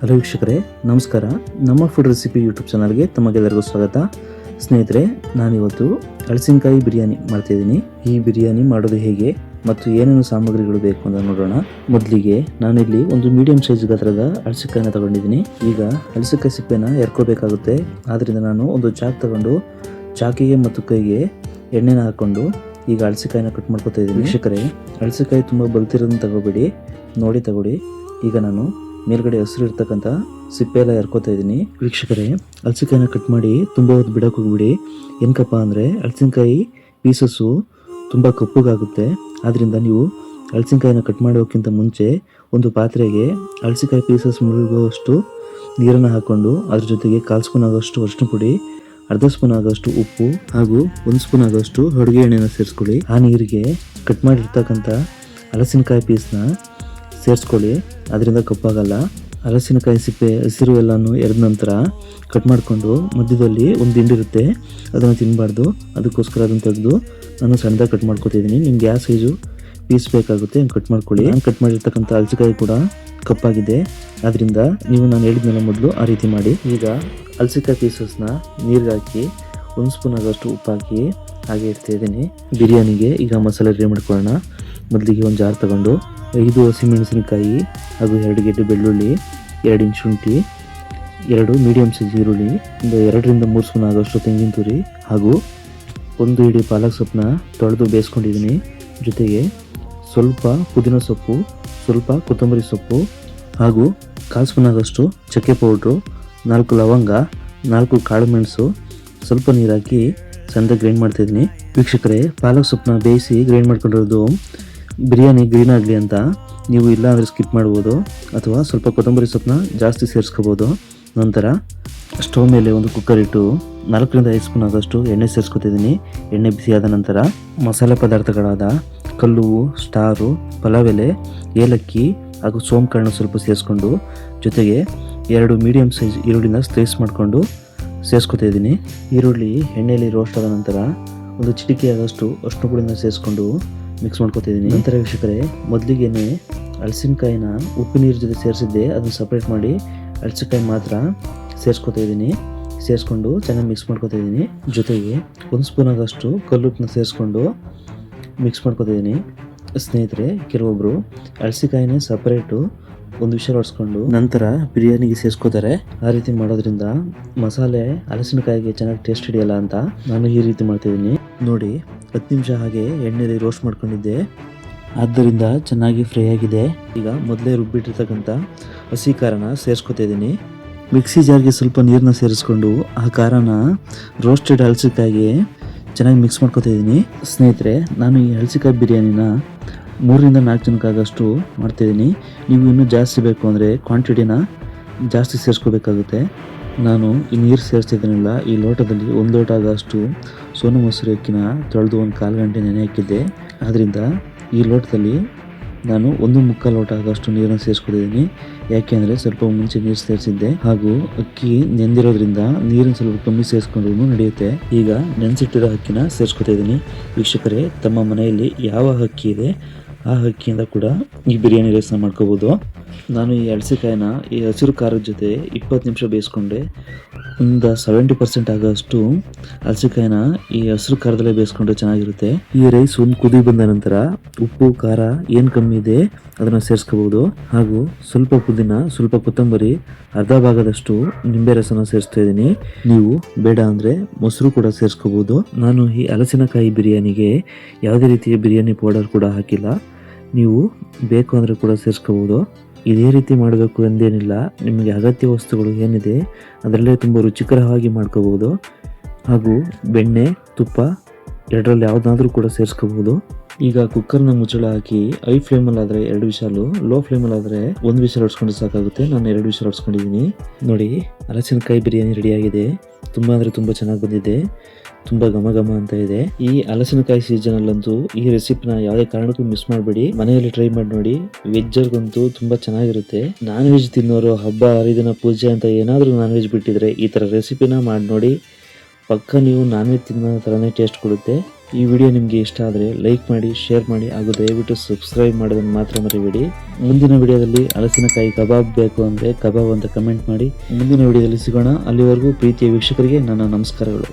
Hello ವೀಕ್ಷಕರೇ, ನಮಸ್ಕಾರ. ನಮ್ಮ ಫುಡ್ ರೆಸಿಪಿ ಯೂಟ್ಯೂಬ್ ಚಾನಲ್ಗೆ ತಮಗೆಲ್ಲರಿಗೂ ಸ್ವಾಗತ. ಸ್ನೇಹಿತರೆ, ನಾನಿವತ್ತು ಹಲಸಿನಕಾಯಿ ಬಿರಿಯಾನಿ ಮಾಡ್ತಾಯಿದ್ದೀನಿ. ಈ ಬಿರಿಯಾನಿ ಮಾಡೋದು ಹೇಗೆ ಮತ್ತು ಏನೇನು ಸಾಮಗ್ರಿಗಳು ಬೇಕು ಅಂತ ನೋಡೋಣ. ಮೊದಲಿಗೆ ನಾನಿಲ್ಲಿ ಒಂದು ಮೀಡಿಯಂ ಸೈಜ್ ಗಾತ್ರದ ಹಲಸಿನಕಾಯಿನ ತಗೊಂಡಿದ್ದೀನಿ. ಈಗ ಹಲಸಿನಕಾಯಿ ಸಿಪ್ಪೆನ ಎರ್ಕೋಬೇಕಾಗುತ್ತೆ. ಆದ್ರಿಂದ ನಾನು ಒಂದು ಚಾಕ್ ತಗೊಂಡು ಚಾಕಿಗೆ ಮತ್ತು ಕೈಗೆ ಎಣ್ಣೆನ ಹಾಕೊಂಡು ಈಗ ಹಲಸಿನಕಾಯಿನ ಕಟ್ ಮಾಡ್ಕೊತಾ ಇದ್ದೀನಿ. ವೀಕ್ಷಕರೇ, ಹಲಸಿನಕಾಯಿ ತುಂಬ ಬಲ್ತಿರೋದನ್ನ ತಗೋಬೇಡಿ, ನೋಡಿ ತಗೊಳ್ಳಿ. ಈಗ ನಾನು ಮೇಲ್ಗಡೆ ಹಸಿರು ಇರ್ತಕ್ಕಂಥ ಸಿಪ್ಪೆ ಎಲ್ಲ ಎರ್ಕೋತಾ ಇದ್ದೀನಿ. ವೀಕ್ಷಕರೇ, ಹಲಸಿನಕಾಯಿನ ಕಟ್ ಮಾಡಿ ತುಂಬ ಹೊತ್ತು ಬಿಡಕ್ಕೆ ಹೋಗ್ಬಿಡಿ. ಏನಕ್ಕಪ್ಪ ಅಂದರೆ ಹಲಸಿನಕಾಯಿ ಪೀಸಸ್ಸು ತುಂಬ ಕಪ್ಪಗಾಗುತ್ತೆ. ಆದ್ದರಿಂದ ನೀವು ಹಲಸಿನಕಾಯಿನ ಕಟ್ ಮಾಡೋಕ್ಕಿಂತ ಮುಂಚೆ ಒಂದು ಪಾತ್ರೆಗೆ ಹಲಸಿನಕಾಯಿ ಪೀಸಸ್ ಮುಳುಗುವಷ್ಟು ನೀರನ್ನು ಹಾಕ್ಕೊಂಡು ಅದ್ರ ಜೊತೆಗೆ 1/4 ಸ್ಪೂನ್ ಆಗೋಷ್ಟು ಅರಿಶಿನ ಪುಡಿ, ಅರ್ಧ ಸ್ಪೂನ್ ಆಗೋಷ್ಟು ಉಪ್ಪು ಹಾಗೂ 1 ಸ್ಪೂನ್ ಆಗೋಷ್ಟು ಅಡುಗೆ ಎಣ್ಣೆನ ಸೇರಿಸ್ಕೊಳ್ಳಿ. ಆ ನೀರಿಗೆ ಕಟ್ ಮಾಡಿರ್ತಕ್ಕಂಥ ಹಲಸಿನಕಾಯಿ ಪೀಸ್ನ ಸೇರಿಸ್ಕೊಳ್ಳಿ. ಅದರಿಂದ ಕಪ್ಪಾಗಲ್ಲ. ಹಲಸಿನಕಾಯಿ ಸಿಪ್ಪೆ ಹಸಿರು ಎಲ್ಲನೂ ಎರೆದ ನಂತರ ಕಟ್ ಮಾಡಿಕೊಂಡು ಮಧ್ಯದಲ್ಲಿ ಒಂದು ದಿಂಡಿರುತ್ತೆ, ಅದನ್ನು ತಿನ್ನಬಾರ್ದು. ಅದಕ್ಕೋಸ್ಕರ ಅದನ್ನು ತೆಗೆದು ನಾನು ಸಣ್ಣದಾಗಿ ಕಟ್ ಮಾಡ್ಕೊತಿದ್ದೀನಿ. ನಿಮ್ಗೆ ಯಾವ ಸೈಜು ಪೀಸ್ ಬೇಕಾಗುತ್ತೆ ಹಂಗೆ ಕಟ್ ಮಾಡ್ಕೊಳ್ಳಿ. ನಾನು ಕಟ್ ಮಾಡಿರ್ತಕ್ಕಂಥ ಹಲಸಿನಕಾಯಿ ಕೂಡ ಕಪ್ಪಾಗಿದೆ. ಆದ್ದರಿಂದ ನಾನು ಹೇಳಿದ್ನಲ್ಲ ಮೊದಲು ಆ ರೀತಿ ಮಾಡಿ. ಈಗ ಹಲಸಿನಕಾಯಿ ಪೀಸಸ್ನ ನೀರಿಗೆ ಹಾಕಿ 1 ಸ್ಪೂನ್ ಆಗೋಷ್ಟು ಉಪ್ಪು ಹಾಕಿ ಹಾಗೆ ಇಡ್ತಾ ಇದ್ದೀನಿ. ಬಿರಿಯಾನಿಗೆ ಈಗ ಮಸಾಲೆ ರೆಡಿ ಮಾಡ್ಕೊಳ್ಳೋಣ. ಮೊದಲಿಗೆ ಒಂದು ಜಾರ್ ತಗೊಂಡು 5 ಹಸಿಮೆಣಸಿನಕಾಯಿ ಹಾಗೂ 2 ಗೆಡ್ಡೆ ಬೆಳ್ಳುಳ್ಳಿ, 2 ಇಂಚ್ ಶುಂಠಿ, 2 ಮೀಡಿಯಂ ಸೈಜ್ ಈರುಳ್ಳಿ, ಒಂದು 2 ರಿಂದ 3 ಸ್ಪೂನ್ ಆಗೋಷ್ಟು ತೆಂಗಿನ ತುರಿ ಹಾಗೂ 1 ಹಿಡಿ ಪಾಲಕ್ ಸೊಪ್ಪನ್ನ ತೊಳೆದು ಬೇಯಿಸ್ಕೊಂಡಿದ್ದೀನಿ. ಜೊತೆಗೆ ಸ್ವಲ್ಪ ಪುದೀನ ಸೊಪ್ಪು, ಸ್ವಲ್ಪ ಕೊತ್ತಂಬರಿ ಸೊಪ್ಪು ಹಾಗೂ 1/4 ಸ್ಪೂನ್ ಆಗೋಷ್ಟು ಚಕ್ಕೆ ಪೌಡ್ರು, 4 ಲವಂಗ, 4 ಕಾಳು ಮೆಣಸು, ಸ್ವಲ್ಪ ನೀರು ಹಾಕಿ ಸಣ್ಣದಾಗಿ ಗ್ರೈಂಡ್ ಮಾಡ್ತಾಯಿದ್ದೀನಿ. ವೀಕ್ಷಕರೇ, ಪಾಲಕ್ ಸೊಪ್ಪನ್ನ ಬೇಯಿಸಿ ಗ್ರೈಂಡ್ ಮಾಡ್ಕೊಂಡಿರೋದು ಬಿರಿಯಾನಿ ಗ್ರೀನ್ ಆಗಲಿ ಅಂತ. ನೀವು ಇಲ್ಲ ಅಂದರೆ ಸ್ಕಿಪ್ ಮಾಡ್ಬೋದು, ಅಥವಾ ಸ್ವಲ್ಪ ಕೊತ್ತಂಬರಿ ಸೊಪ್ಪನ್ನ ಜಾಸ್ತಿ ಸೇರಿಸ್ಕೋಬೋದು. ನಂತರ ಸ್ಟವ್ ಮೇಲೆ ಒಂದು ಕುಕ್ಕರ್ ಇಟ್ಟು 4 ರಿಂದ 5 ಸ್ಪೂನ್ ಆಗೋಷ್ಟು ಎಣ್ಣೆ ಸೇರಿಸ್ಕೊತಿದ್ದೀನಿ. ಎಣ್ಣೆ ಬಿಸಿಯಾದ ನಂತರ ಮಸಾಲೆ ಪದಾರ್ಥಗಳಾದ ಕಲ್ಲುವು, ಸ್ಟಾರು, ಪಲಾವ್ ಎಲೆ, ಏಲಕ್ಕಿ ಹಾಗೂ ಸೋಂಪು ಕಾಳನ್ನ ಸ್ವಲ್ಪ ಸೇರಿಸ್ಕೊಂಡು ಜೊತೆಗೆ 2 ಮೀಡಿಯಂ ಸೈಜ್ ಈರುಳ್ಳಿನ ಸ್ಲೈಸ್ ಮಾಡಿಕೊಂಡು ಸೇರಿಸ್ಕೊತಾ ಇದ್ದೀನಿ. ಈರುಳ್ಳಿ ಎಣ್ಣೆಯಲ್ಲಿ ರೋಸ್ಟ್ ಆದ ನಂತರ ಒಂದು ಚಿಟಿಕೆ ಆಗೋಷ್ಟು ಅರಿಶಿನ ಪುಡಿನ ಸೇರಿಸ್ಕೊಂಡು ಮಿಕ್ಸ್ ಮಾಡ್ಕೊತಿದ್ದೀನಿ. ನಂತರ ವೀಕ್ಷಕರೇ, ಮೊದಲಿಗೆನೆ ಹಲಸಿನಕಾಯಿನ ಉಪ್ಪು ನೀರು ಜೊತೆ ಸೇರಿಸಿದ್ದೆ, ಅದನ್ನು ಸಪ್ರೇಟ್ ಮಾಡಿ ಹಲಸಿನಕಾಯಿ ಮಾತ್ರ ಸೇರಿಸ್ಕೊತಾ ಇದ್ದೀನಿ. ಸೇರಿಸ್ಕೊಂಡು ಚೆನ್ನಾಗಿ ಮಿಕ್ಸ್ ಮಾಡ್ಕೊತಾ ಇದ್ದೀನಿ. ಜೊತೆಗೆ 1 ಸ್ಪೂನ್ ಆಗೋಷ್ಟು ಕಲ್ಲುಪ್ಪನ್ನ ಸೇರಿಸ್ಕೊಂಡು ಮಿಕ್ಸ್ ಮಾಡ್ಕೊತಾ ಇದ್ದೀನಿ. ಸ್ನೇಹಿತರೆ, ಕೆಲವೊಬ್ಬರು ಹಲಸಿನಕಾಯಿನೇ ಸಪ್ರೇಟು ಒಂದು ವಿಷಲ್ ಹೊಡ್ಸ್ಕೊಂಡು ನಂತರ ಬಿರಿಯಾನಿಗೆ ಸೇರಿಸ್ಕೋತಾರೆ. ಆ ರೀತಿ ಮಾಡೋದ್ರಿಂದ ಮಸಾಲೆ ಹಲಸಿನಕಾಯಿಗೆ ಚೆನ್ನಾಗಿ ಟೇಸ್ಟ್ ಹಿಡಿಯಲ್ಲ ಅಂತ ನಾನು ಈ ರೀತಿ ಮಾಡ್ತಿದ್ದೀನಿ. ನೋಡಿ, 10 ನಿಮಿಷ ಹಾಗೆ ಎಣ್ಣೆಯಲ್ಲಿ ರೋಸ್ಟ್ ಮಾಡ್ಕೊಂಡಿದ್ದೆ, ಆದ್ದರಿಂದ ಚೆನ್ನಾಗಿ ಫ್ರೈ ಆಗಿದೆ. ಈಗ ಮೊದಲೇ ರುಬ್ಬಿಟ್ಟಿರ್ತಕ್ಕಂಥ ಹಸಿ ಖಾರನ ಸೇರಿಸ್ಕೊತಾ ಇದ್ದೀನಿ. ಮಿಕ್ಸಿ ಜಾರ್ಗೆ ಸ್ವಲ್ಪ ನೀರನ್ನ ಸೇರಿಸ್ಕೊಂಡು ಆ ಖಾರನ ರೋಸ್ಟೆಡ್ ಹಲಸಿನಕಾಯಿಗೆ ಚೆನ್ನಾಗಿ ಮಿಕ್ಸ್ ಮಾಡ್ಕೊತಾ ಇದ್ದೀನಿ. ಸ್ನೇಹಿತರೆ, ನಾನು ಈ ಹಲಸಿನಕಾಯಿ ಬಿರಿಯಾನಿನ 3 ರಿಂದ 4 ಜನಕ್ಕಾಗಷ್ಟು ಮಾಡ್ತಾಯಿದ್ದೀನಿ. ನೀವು ಇನ್ನೂ ಜಾಸ್ತಿ ಬೇಕು ಅಂದರೆ ಕ್ವಾಂಟಿಟಿನ ಜಾಸ್ತಿ ಸೇರಿಸ್ಕೋಬೇಕಾಗುತ್ತೆ. ನಾನು ಈ ನೀರು ಸೇರಿಸ್ತಿದ್ದೀನಲ್ಲ, ಈ ಲೋಟದಲ್ಲಿ 1 ಲೋಟ ಆಗೋಷ್ಟು ಸೋನಾ ಮೊಸರು ಅಕ್ಕಿನ ತೊಳೆದು 1/4 ಗಂಟೆ ನೆನೆ ಹಾಕಿದ್ದೆ. ಆದ್ದರಿಂದ ಈ ಲೋಟದಲ್ಲಿ ನಾನು 1/4 ಲೋಟ ಆಗೋಷ್ಟು ನೀರನ್ನು ಸೇರಿಸ್ಕೊತಿದ್ದೀನಿ. ಯಾಕೆ ಅಂದರೆ ಸ್ವಲ್ಪ ಮುಂಚೆ ನೀರು ಸೇರಿಸಿದ್ದೆ ಹಾಗೂ ಅಕ್ಕಿ ನೆಂದಿರೋದ್ರಿಂದ ನೀರನ್ನು ಸ್ವಲ್ಪ ಕಮ್ಮಿ ಸೇರಿಸ್ಕೊಂಡ್ರೂ ನಡೆಯುತ್ತೆ. ಈಗ ನೆನೆಸಿಟ್ಟಿರೋ ಅಕ್ಕಿನ ಸೇರಿಸ್ಕೊತಾ ಇದ್ದೀನಿ. ವೀಕ್ಷಕರೇ, ತಮ್ಮ ಮನೆಯಲ್ಲಿ ಯಾವ ಅಕ್ಕಿ ಇದೆ ಆ ಅಕ್ಕಿಯಿಂದ ಕೂಡ ಈ ಬಿರಿಯಾನಿ ರೈಸ್ನ ಮಾಡ್ಕೋಬೋದು. ನಾನು ಈ ಹಲಸಿನಕಾಯಿನ ಈ ಹಸಿರು ಖಾರದ ಜೊತೆ 20 ನಿಮಿಷ ಬೇಯಿಸ್ಕೊಂಡೆ. ಒಂದು 70% ಆಗೋಷ್ಟು ಹಲಸಿನಕಾಯಿನ ಈ ಹಸಿರು ಖಾರದಲ್ಲೇ ಬೇಯಿಸ್ಕೊಂಡ್ರೆ ಚೆನ್ನಾಗಿರುತ್ತೆ. ಈ ರೈಸ್ ಒಂದು ಕುದಿ ಬಂದ ನಂತರ ಉಪ್ಪು ಖಾರ ಏನು ಕಮ್ಮಿ ಇದೆ ಅದನ್ನು ಸೇರಿಸ್ಕೋಬೋದು. ಹಾಗೂ ಸ್ವಲ್ಪ ಪುದೀನ, ಸ್ವಲ್ಪ ಕೊತ್ತಂಬರಿ, ಅರ್ಧ ಭಾಗದಷ್ಟು ನಿಂಬೆ ರಸನ ಸೇರಿಸ್ತಾ ಇದ್ದೀನಿ. ನೀವು ಬೇಡ ಅಂದರೆ ಮೊಸರು ಕೂಡ ಸೇರಿಸ್ಕೋಬೋದು. ನಾನು ಈ ಹಲಸಿನಕಾಯಿ ಬಿರಿಯಾನಿಗೆ ಯಾವುದೇ ರೀತಿಯ ಬಿರಿಯಾನಿ ಪೌಡರ್ ಕೂಡ ಹಾಕಿಲ್ಲ. ನೀವು ಬೇಕು ಅಂದರೆ ಕೂಡ ಸೇರಿಸ್ಕೋಬೋದು. ಇದೇ ರೀತಿ ಮಾಡಬೇಕು ಎಂದೇನಿಲ್ಲ. ನಿಮಗೆ ಅಗತ್ಯ ವಸ್ತುಗಳು ಏನಿದೆ ಅದರಲ್ಲೇ ತುಂಬ ರುಚಿಕರವಾಗಿ ಮಾಡ್ಕೋಬೋದು. ಹಾಗೂ ಬೆಣ್ಣೆ, ತುಪ್ಪ ಎರಡರಲ್ಲಿ ಯಾವುದಾದ್ರೂ ಕೂಡ ಸೇರಿಸ್ಕೋಬೋದು. ಈಗ ಕುಕ್ಕರ್ನ ಮುಚ್ಚಳ ಹಾಕಿ ಹೈ ಫ್ಲೇಮಲ್ಲಾದರೆ 2 ವಿಷಲು, ಲೋ ಫ್ಲೇಮಲ್ಲಾದರೆ 1 ವಿಷಲ್ ಹೊಡ್ಸ್ಕೊಂಡ್ರೆ ಸಾಕಾಗುತ್ತೆ. ನಾನು 2 ವಿಷಲ್ ಹೊಡ್ಸ್ಕೊಂಡಿದ್ದೀನಿ. ನೋಡಿ, ಹಲಸಿನಕಾಯಿ ಬಿರಿಯಾನಿ ರೆಡಿಯಾಗಿದೆ. ತುಂಬ ಅಂದರೆ ತುಂಬ ಚೆನ್ನಾಗಿ ಬಂದಿದೆ, ತುಂಬ ಘಮ ಘಮ ಅಂತ ಇದೆ. ಈ ಹಲಸಿನಕಾಯಿ ಸೀಸನಲ್ಲಂತೂ ಈ ರೆಸಿಪಿನ ಯಾವುದೇ ಕಾರಣಕ್ಕೂ ಮಿಸ್ ಮಾಡಬೇಡಿ. ಮನೆಯಲ್ಲಿ ಟ್ರೈ ಮಾಡಿ ನೋಡಿ. ವೆಜ್ಜರ್ಗಂತೂ ತುಂಬ ಚೆನ್ನಾಗಿರುತ್ತೆ. ನಾನ್ ವೆಜ್ ತಿನ್ನೋರು ಹಬ್ಬ ಹರಿದಿನ ಪೂಜೆ ಅಂತ ಏನಾದರೂ ನಾನ್ ವೆಜ್ ಬಿಟ್ಟಿದ್ರೆ ಈ ಥರ ರೆಸಿಪಿನ ಮಾಡಿ ನೋಡಿ. ಪಕ್ಕ ನೀವು ನಾನ್ ವೆಜ್ ತಿನ್ನೋ ಥರನೇ ಟೇಸ್ಟ್ ಕೊಡುತ್ತೆ. ಈ ವಿಡಿಯೋ ನಿಮಗೆ ಇಷ್ಟ ಆದರೆ ಲೈಕ್ ಮಾಡಿ, ಶೇರ್ ಮಾಡಿ ಹಾಗೂ ದಯವಿಟ್ಟು ಸಬ್ಸ್ಕ್ರೈಬ್ ಮಾಡೋದನ್ನು ಮಾತ್ರ ಮರಿಬೇಡಿ. ಮುಂದಿನ ವಿಡಿಯೋದಲ್ಲಿ ಹಲಸಿನಕಾಯಿ ಕಬಾಬ್ ಬೇಕು ಅಂದರೆ ಕಬಾಬ್ ಅಂತ ಕಮೆಂಟ್ ಮಾಡಿ. ಮುಂದಿನ ವಿಡಿಯೋದಲ್ಲಿ ಸಿಗೋಣ. ಅಲ್ಲಿವರೆಗೂ ಪ್ರೀತಿಯ ವೀಕ್ಷಕರಿಗೆ ನನ್ನ ನಮಸ್ಕಾರಗಳು.